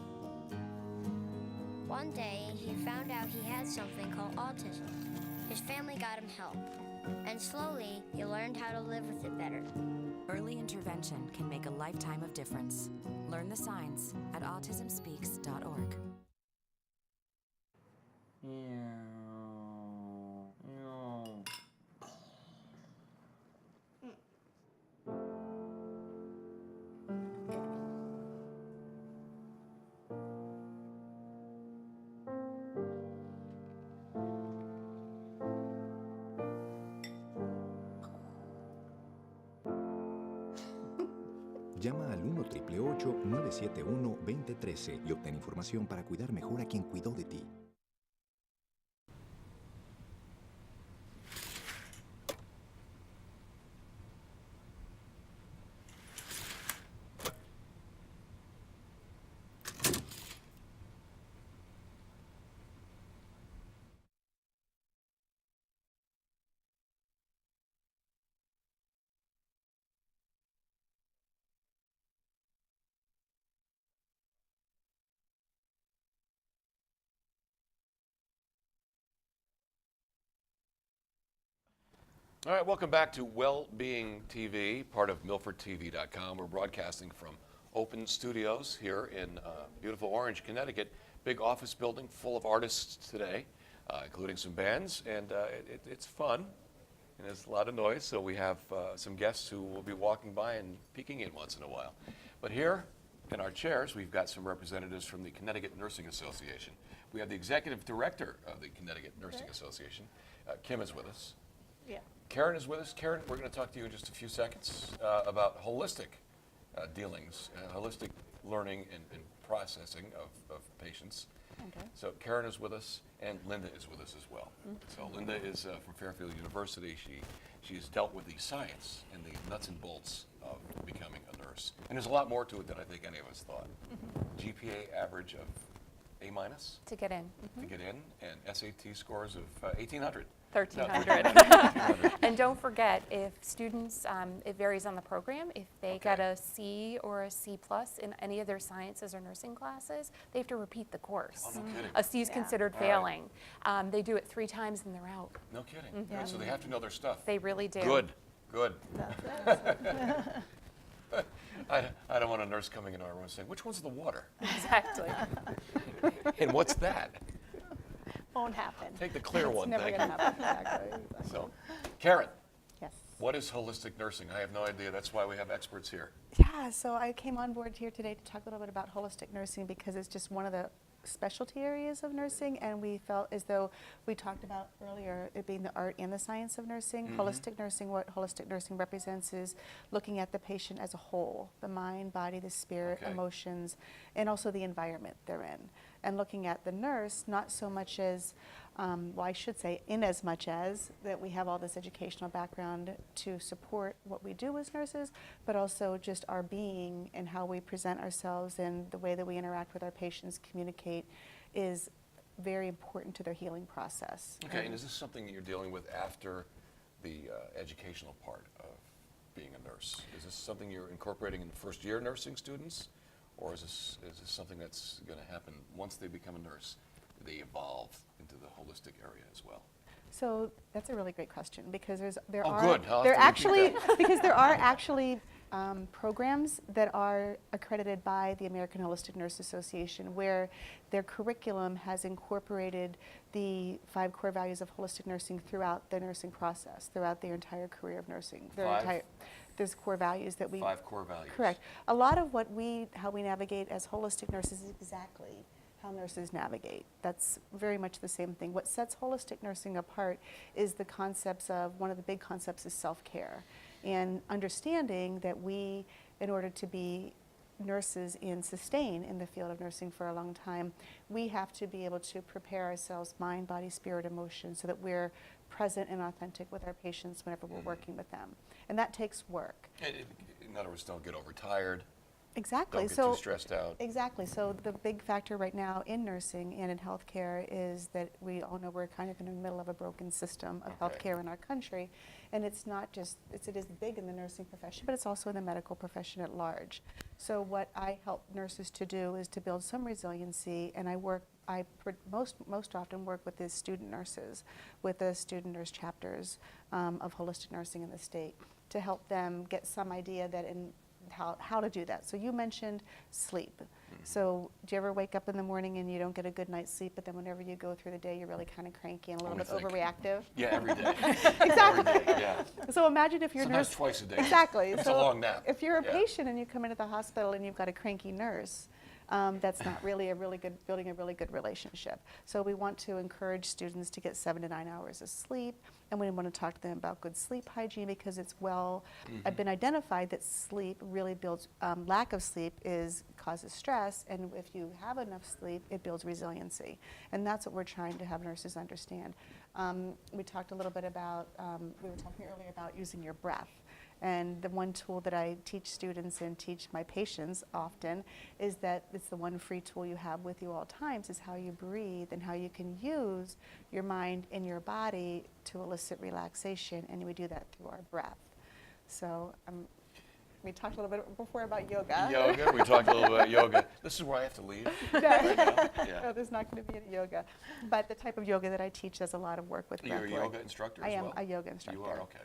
S11: One day, he found out he had something called autism. His family got him help, and slowly, he learned how to live with it better.
S12: Early intervention can make a lifetime of difference. Learn the signs at autismspeaks.org.
S13: Llama al 1-888-971-2013 y obtén información para cuidar mejor a quien cuidó de ti.
S1: All right, welcome back to Wellbeing TV, part of MilfordTV.com. We're broadcasting from Open Studios here in beautiful Orange, Connecticut. Big office building full of artists today, including some bands, and it's fun, and there's a lot of noise, so we have some guests who will be walking by and peeking in once in a while. But here in our chairs, we've got some representatives from the Connecticut Nursing Association. We have the executive director of the Connecticut Nursing Association. Kim is with us.
S3: Yeah.
S1: Karen is with us. Karen, we're going to talk to you in just a few seconds about holistic dealings, holistic learning and processing of patients.
S8: Okay.
S1: So Karen is with us, and Linda is with us as well. So Linda is from Fairfield University. She's dealt with the science and the nuts and bolts of becoming a nurse. And there's a lot more to it than I think any of us thought. GPA average of A-
S6: To get in.
S1: to get in, and SAT scores of 1,800.
S6: 1,300. And don't forget, if students, it varies on the program, if they get a C or a C+ in any of their sciences or nursing classes, they have to repeat the course.
S1: Oh, no kidding.
S6: A C is considered
S1: All right.
S6: failing. They do it 3 times and they're out.
S1: No kidding. Right, so they have to know their stuff.
S6: They really do.
S1: Good. I don't want a nurse coming into our room saying, which one's the water?
S6: Exactly.
S1: And what's that?
S3: Won't happen.
S1: Take the clear
S8: It's
S1: one,
S8: never
S1: thank
S8: going
S1: you.
S8: to happen. Exactly.
S1: So, Karen,
S8: Yes.
S1: what is holistic nursing? I have no idea. That's why we have experts here.
S8: Yeah, so I came on board here today to talk a little bit about holistic nursing because it's just one of the specialty areas of nursing, and we felt as though we talked about earlier it being the art and the science of nursing. Holistic nursing, what holistic nursing represents is looking at the patient as a whole, the mind, body, the spirit, emotions, and also the environment they're in. And looking at the nurse, not so much as, well, I should say, in as much as that we have all this educational background to support what we do as nurses, but also just our being and how we present ourselves and the way that we interact with our patients, communicate, is very important to their healing process.
S1: Okay, and is this something that you're dealing with after the educational part of being a nurse? Is this something you're incorporating in first-year nursing students? Or is this something that's going to happen once they become a nurse? Do they evolve into the holistic area as well?
S8: So that's a really great question because there
S1: Oh,
S8: are
S1: good. I'll have
S8: there
S1: to repeat
S8: actually
S1: that.
S8: because there are actually programs that are accredited by the American Holistic Nurses Association where their curriculum has incorporated the 5 core values of holistic nursing throughout the nursing process, throughout their entire career of nursing. There's core values that we
S1: 5 core values.
S8: Correct. A lot of how we navigate as holistic nurses is exactly how nurses navigate. That's very much the same thing. What sets holistic nursing apart is the concepts of, one of the big concepts is self-care. And understanding that we, in order to be nurses and sustain in the field of nursing for a long time, we have to be able to prepare ourselves, mind, body, spirit, emotion, so that we're present and authentic with our patients whenever we're working with them. And that takes work.
S1: In other words, don't get overtired.
S8: Exactly.
S1: Don't get too stressed out.
S8: Exactly. So the big factor right now in nursing and in healthcare is that we all know we're kind of in the middle of a broken system of healthcare in our country. And it's not just, it is big in the nursing profession, but it's also in the medical profession at large. So what I help nurses to do is to build some resiliency, and I most often work with the student nurses, with the student nurse chapters of holistic nursing in the state, to help them get some idea that how to do that. So you mentioned sleep. So do you ever wake up in the morning and you don't get a good night's sleep, but then whenever you go through the day, you're really kind of cranky and a little bit overreactive?
S1: Yeah, every day.
S8: Exactly.
S1: Every day, yeah.
S8: So imagine if your
S1: Sometimes
S8: nurse...
S1: twice a day.
S8: Exactly.
S1: It's
S8: so
S1: a long nap.
S8: If you're a patient and you come into the hospital and you've got a cranky nurse, that's not really building a really good relationship. So we want to encourage students to get 7 to 9 hours of sleep, and we want to talk to them about good sleep hygiene because it's I've been identified that sleep really builds, lack of sleep causes stress, and if you have enough sleep, it builds resiliency. And that's what we're trying to have nurses understand. We talked a little bit about, we were talking earlier about using your breath. And the one tool that I teach students and teach my patients often is that it's the one free tool you have with you all times is how you breathe and how you can use your mind and your body to elicit relaxation, and we do that through our breath. So we talked a little bit before about yoga.
S1: Yoga, we talked a little about yoga. This is where I have to leave right now. Yeah.
S8: No, there's not going to be any yoga. But the type of yoga that I teach does a lot of work with breath work.
S1: You're a yoga instructor as well?
S8: I am a yoga instructor.
S1: You are, okay.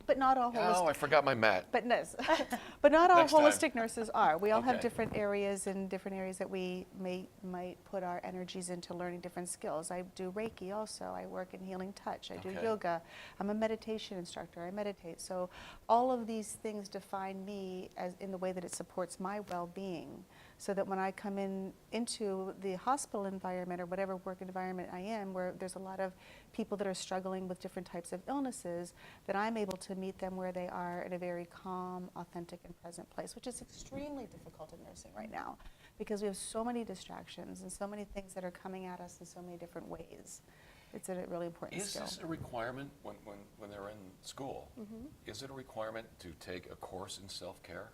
S8: But not all holistic.
S1: Oh, I forgot my mat.
S8: But not all
S1: Next time.
S8: holistic nurses are. We all have
S1: Okay.
S8: different areas that we might put our energies into learning different skills. I do Reiki also. I work in healing touch. I do yoga. I'm a meditation instructor. I meditate. So all of these things define me as in the way that it supports my well-being. so that when I come into the hospital environment or whatever work environment I am, where there's a lot of people that are struggling with different types of illnesses, that I'm able to meet them where they are in a very calm, authentic, and present place, which is extremely difficult in nursing right now because we have so many distractions and so many things that are coming at us in so many different ways. It's a really important skill.
S1: Is this a requirement when they're in school? Is it a requirement to take a course in self-care?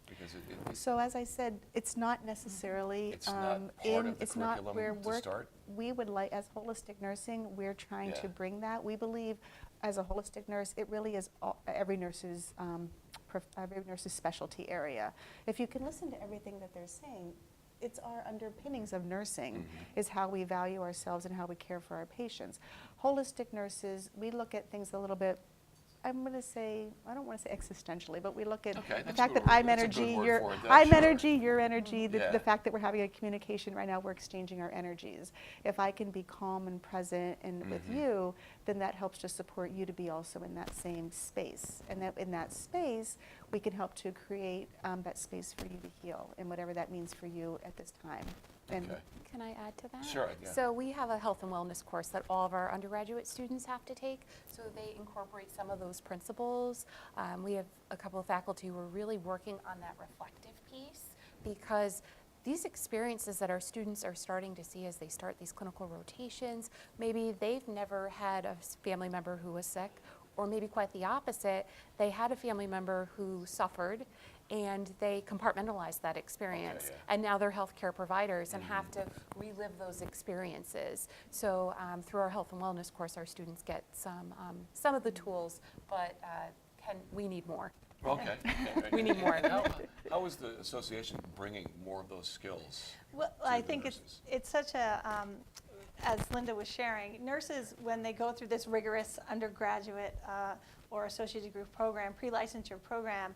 S1: Because
S8: so as I said, it's not necessarily
S1: it's not part of the curriculum to start?
S8: We would like, as holistic nursing, we're trying to bring that. We believe as a holistic nurse, it really is every nurse's specialty area. If you can listen to everything that they're saying, it's our underpinnings of nursing is how we value ourselves and how we care for our patients. Holistic nurses, we look at things a little bit, I'm going to say, I don't want to say existentially, but we look at the fact that I'm energy, your energy, the fact that we're having a communication right now, we're exchanging our energies. If I can be calm and present and with you, then that helps to support you to be also in that same space. And that in that space, we can help to create that space for you to heal and whatever that means for you at this time. And
S6: can I add to that?
S1: Sure. Yeah.
S6: So we have a health and wellness course that all of our undergraduate students have to take, so they incorporate some of those principles. We have a couple of faculty who are really working on that reflective piece because these experiences that our students are starting to see as they start these clinical rotations, maybe they've never had a family member who was sick, or maybe quite the opposite, they had a family member who suffered and they compartmentalize that experience. And now they're healthcare providers and have to relive those experiences. So through our health and wellness course, our students get some of the tools, but we need more.
S1: Okay.
S6: We need more.
S1: How is the association bringing more of those skills?
S3: Well, I think it's such a, as Linda was sharing, nurses, when they go through this rigorous undergraduate or associate degree program, pre-licensure program,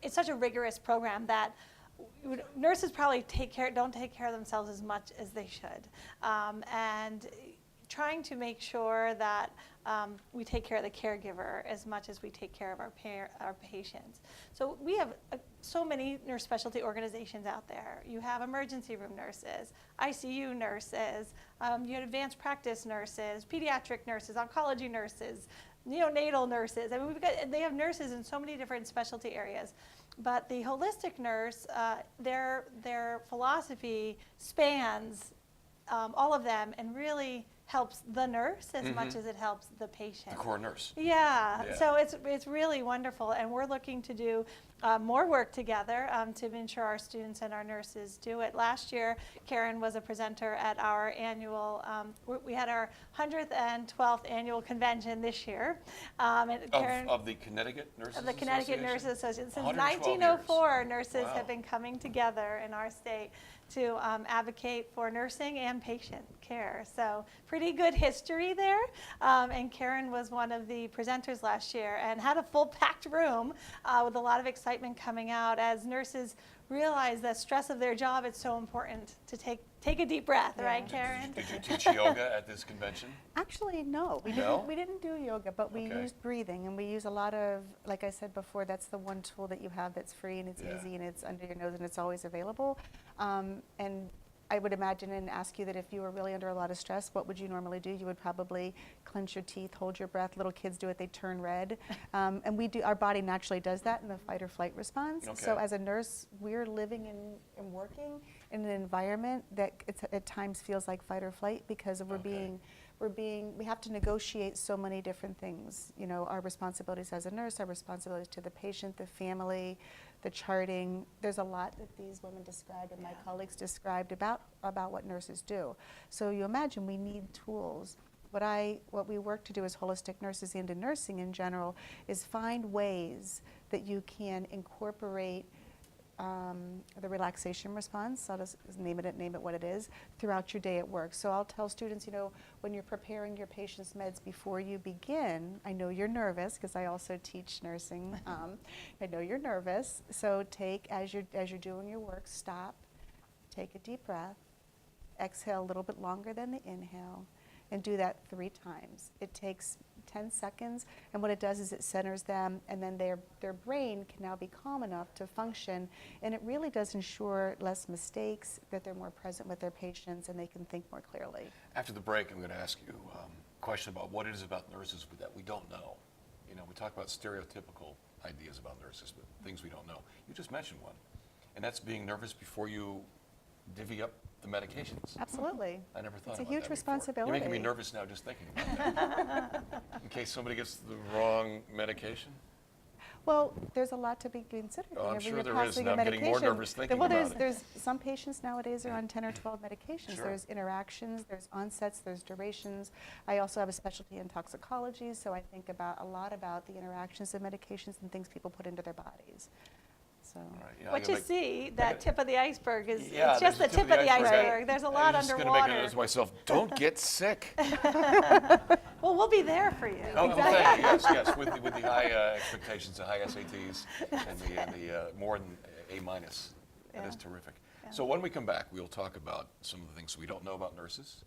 S3: it's such a rigorous program that nurses probably don't take care of themselves as much as they should. And trying to make sure that we take care of the caregiver as much as we take care of our patients. So we have so many nurse specialty organizations out there. You have emergency room nurses, ICU nurses, you have advanced practice nurses, pediatric nurses, oncology nurses, neonatal nurses. I mean, they have nurses in so many different specialty areas. But the holistic nurse, their philosophy spans all of them and really helps the nurse as much as it helps the patient.
S1: The core nurse.
S3: Yeah. So it's really wonderful, and we're looking to do more work together to ensure our students and our nurses do it. Last year, Karen was a presenter at our annual, we had our 100th and 12th annual convention this year.
S1: Of the Connecticut Nurses Association?
S3: Of the Connecticut Nurses Association. Since
S1: 1904,
S3: nurses have been coming together in our state to advocate for nursing and patient care. So pretty good history there. And Karen was one of the presenters last year and had a full packed room with a lot of excitement coming out as nurses realize the stress of their job. It's so important to take a deep breath, right, Karen?
S1: Did you teach yoga at this convention?
S8: Actually, no. We didn't do yoga, but we used breathing, and we use a lot of, like I said before, that's the one tool that you have that's free and it's easy and it's under your nose and it's always available. And I would imagine and ask you that if you were really under a lot of stress, what would you normally do? You would probably clench your teeth, hold your breath. Little kids do it, they turn red. And our body naturally does that in the fight or flight response. So as a nurse, we're living and working in an environment that at times feels like fight or flight because we have to negotiate so many different things. You know, our responsibilities as a nurse, our responsibilities to the patient, the family, the charting. There's a lot that these women described and my colleagues described about what nurses do. So you imagine we need tools. What we work to do as holistic nurses and in nursing in general is find ways that you can incorporate the relaxation response, I'll just name it what it is, throughout your day at work. So I'll tell students, you know, when you're preparing your patient's meds before you begin, I know you're nervous because I also teach nursing. I know you're nervous, so as you're doing your work, stop, take a deep breath, exhale a little bit longer than the inhale, and do that 3 times. It takes 10 seconds. And what it does is it centers them, and then their brain can now be calm enough to function. And it really does ensure less mistakes, that they're more present with their patients, and they can think more clearly.
S1: After the break, I'm going to ask you a question about what it is about nurses that we don't know. You know, we talk about stereotypical ideas about nurses, but things we don't know. You just mentioned one, and that's being nervous before you divvy up the medications.
S8: Absolutely.
S1: I never thought
S8: it's a
S1: about
S8: huge
S1: that
S8: responsibility.
S1: You're making me nervous now just thinking about that. In case somebody gets the wrong medication?
S8: Well, there's a lot to be considered.
S1: Oh, I'm
S8: whenever
S1: sure
S8: you're
S1: there is,
S8: passing
S1: and
S8: a
S1: I'm getting more
S8: medication.
S1: nervous thinking
S8: well,
S1: about it.
S8: There's some patients nowadays are on 10 or 12 medications.
S1: Sure.
S8: There's interactions, there's onsets, there's durations. I also have a specialty in toxicology, so I think a lot about the interactions of medications and things people put into their bodies. So.
S1: Right, yeah,
S3: What you see, that tip of the iceberg is
S1: yeah,
S3: it's just the tip of the iceberg. There's a lot
S1: I'm just
S3: underwater.
S1: going to make it to myself, don't get sick.
S3: Well, we'll be there for you.
S1: Oh, thank you. Yes, yes, with the high expectations, the high SATs, and the more than A-. That is terrific.
S3: Yeah.
S1: So when we come back, we'll talk about some of the things we don't know about nurses,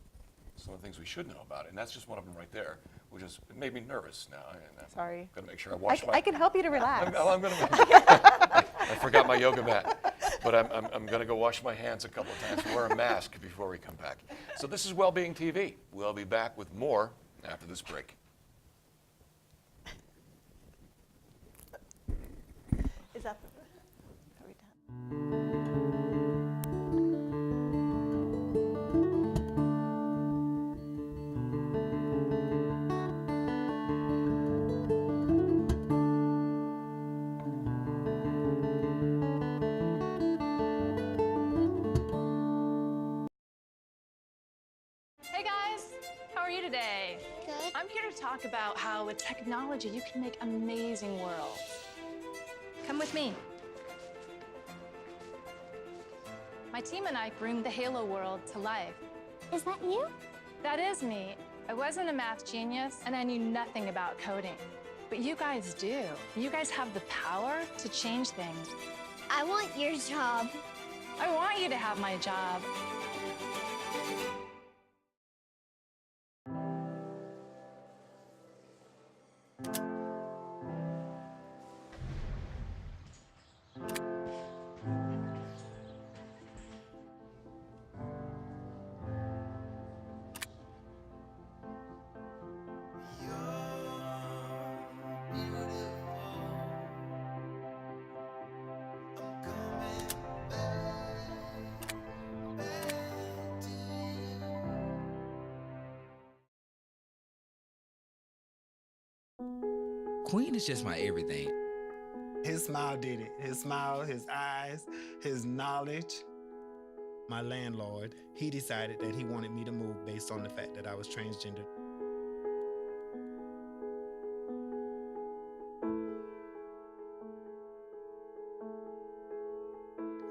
S1: some of the things we should know about it, and that's just one of them right there, which is, it made me nervous now.
S8: Sorry.
S1: I'm going to make sure I wash my...
S8: I can help you to relax.
S1: I'm going to... I forgot my yoga mat, but I'm going to go wash my hands a couple of times and wear a mask before we come back. So this is Wellbeing TV. We'll be back with more after this break.
S3: Is that are we done?
S14: Hey guys, how are you today?
S11: Good.
S14: I'm here to talk about how with technology you can make amazing worlds. Come with me. My team and I bring the Halo world to life.
S11: Is that you?
S14: That is me. I wasn't a math genius and I knew nothing about coding. But you guys do. You guys have the power to change things.
S11: I want your job.
S14: I want you to have my job.
S15: Queen is just my everything.
S16: His smile did it. His smile, his eyes, his knowledge. My landlord, he decided that he wanted me to move based on the fact that I was transgender.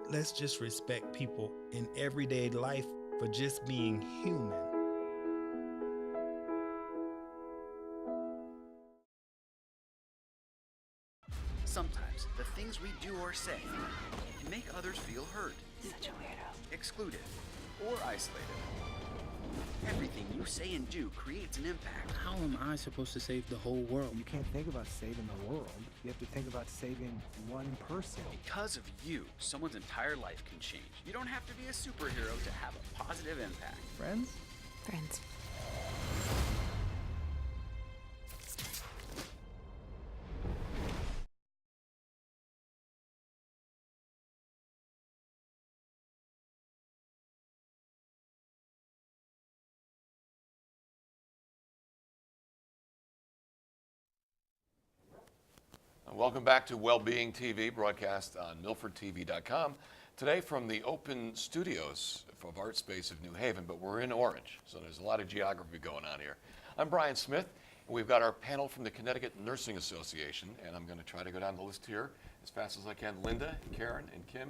S16: Let's just respect people in everyday life for just being human.
S17: Sometimes the things we do or say can make others feel hurt,
S18: Such a weirdo.
S17: excluded, or isolated. Everything you say and do creates an impact.
S19: How am I supposed to save the whole world?
S20: You can't think about saving the world. You have to think about saving one person.
S17: Because of you, someone's entire life can change. You don't have to be a superhero to have a positive impact.
S20: Friends?
S12: Friends.
S1: Welcome back to Wellbeing TV, broadcast on MilfordTV.com. Today from the open studios of Art Space of New Haven, but we're in Orange, so there's a lot of geography going on here. I'm Brian Smith, and we've got our panel from the Connecticut Nurses Association, and I'm going to try to go down the list here as fast as I can. Linda, and Karen, and Kim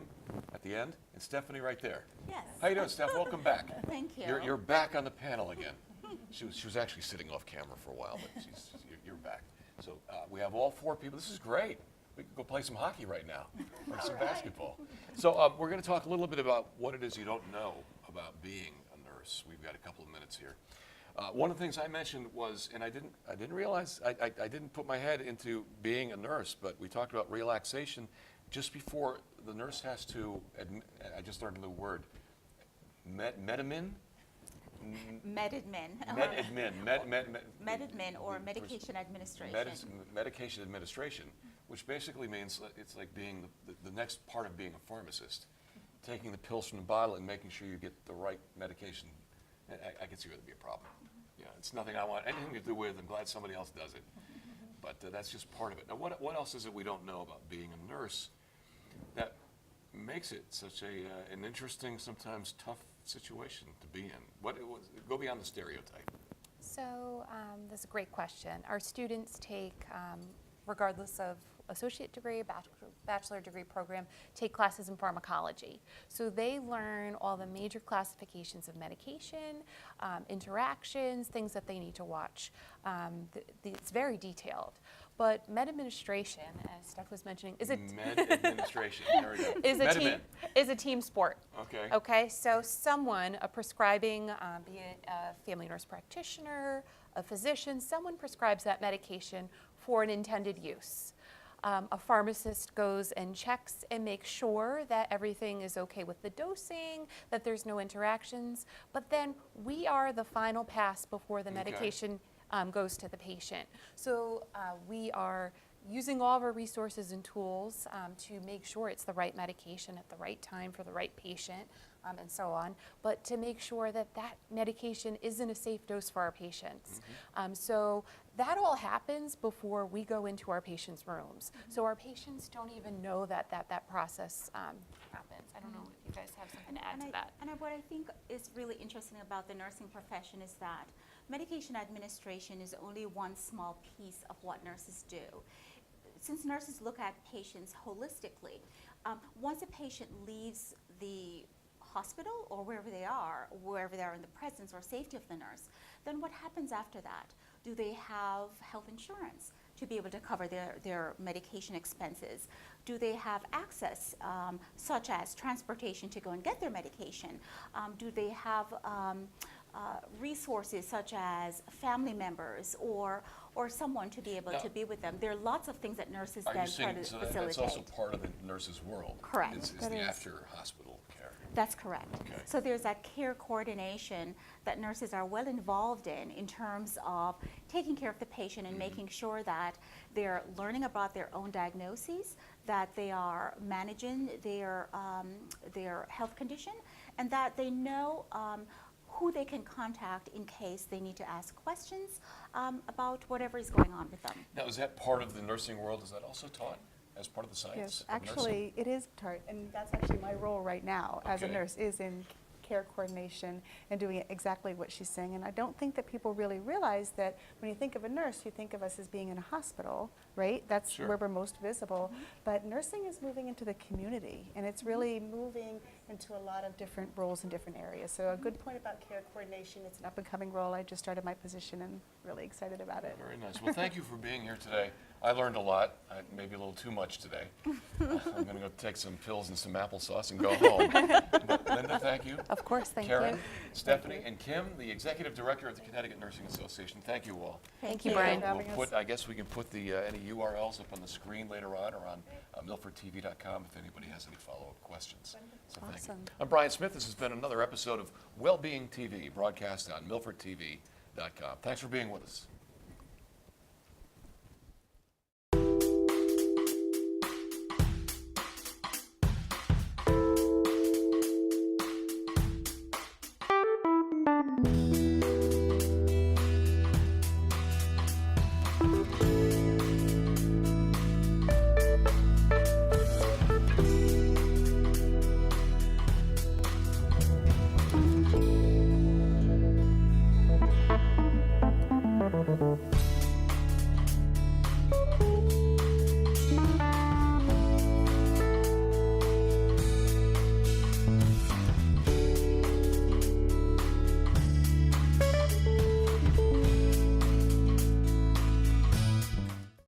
S1: at the end, and Stephanie right there.
S2: Yes.
S1: How you doing, Steph? Welcome back.
S2: Thank you.
S1: You're back on the panel again. She was actually sitting off camera for a while, but you're back. So we have all four people. This is great. We could go play some hockey right now, or some basketball. So we're going to talk a little bit about what it is you don't know about being a nurse. We've got a couple of minutes here. One of the things I mentioned was, and I didn't realize, I didn't put my head into being a nurse, but we talked about relaxation just before the nurse has to, I just learned a new word, medadmin?
S2: Medadmin or medication administration.
S1: Medication administration, which basically means it's like being the next part of being a pharmacist, taking the pills from the bottle and making sure you get the right medication. I can see where there'd be a problem. Yeah, it's nothing I want anything to do with. I'm glad somebody else does it, but that's just part of it. Now, what else is it we don't know about being a nurse that makes it such an interesting, sometimes tough situation to be in? Go beyond the stereotype.
S6: So that's a great question. Our students take, regardless of associate degree, bachelor degree program, take classes in pharmacology. So they learn all the major classifications of medication, interactions, things that they need to watch. It's very detailed. But med administration, as Steph was mentioning, is a is a team sport.
S1: Okay.
S6: Okay. So someone, a prescribing, be it a family nurse practitioner, a physician, someone prescribes that medication for an intended use. A pharmacist goes and checks and makes sure that everything is okay with the dosing, that there's no interactions. But then we are the final pass before the medication goes to the patient. So we are using all of our resources and tools to make sure it's the right medication at the right time for the right patient, and so on, but to make sure that that medication isn't a safe dose for our patients. So that all happens before we go into our patients' rooms. So our patients don't even know that that process happens. I don't know if you guys have something to add to that.
S2: And what I think is really interesting about the nursing profession is that medication administration is only one small piece of what nurses do. Since nurses look at patients holistically, once a patient leaves the hospital or wherever they are in the presence or safety of the nurse, then what happens after that? Do they have health insurance to be able to cover their medication expenses? Do they have access, such as transportation to go and get their medication? Do they have resources such as family members or someone to be able to be with them? There are lots of things that nurses then try to facilitate.
S1: That's also part of the nurse's world.
S2: Correct.
S1: It's the after-hospital care.
S2: That's correct.
S1: Okay.
S2: So there's that care coordination that nurses are well involved in terms of taking care of the patient and making sure that they're learning about their own diagnoses, that they are managing their health condition, and that they know who they can contact in case they need to ask questions about whatever is going on with them.
S1: Now, is that part of the nursing world? Is that also taught as part of the science?
S8: Yes,
S1: of
S8: actually, it is taught, and that's actually my role right now as a nurse, is in care coordination and doing exactly what she's saying. And I don't think that people really realize that when you think of a nurse, you think of us as being in a hospital, right? That's where we're most visible. But nursing is moving into the community, and it's really moving into a lot of different roles in different areas. So a good point about care coordination, it's an up-and-coming role. I just started my position and really excited about it.
S1: Very nice. Well, thank you for being here today. I learned a lot, maybe a little too much today. I'm going to go take some pills and some applesauce and go home. But Linda, thank you.
S6: Of course, thank
S1: Karen,
S6: you.
S1: Stephanie, and Kim, the Executive Director of the Connecticut Nursing Association. Thank you all.
S6: Thank you, Brian.
S1: I guess we can put any URLs up on the screen later on or on MilfordTV.com if anybody has any follow-up questions. So thank you. I'm Brian Smith. This has been another episode of Wellbeing TV, broadcast on MilfordTV.com. Thanks for being with us.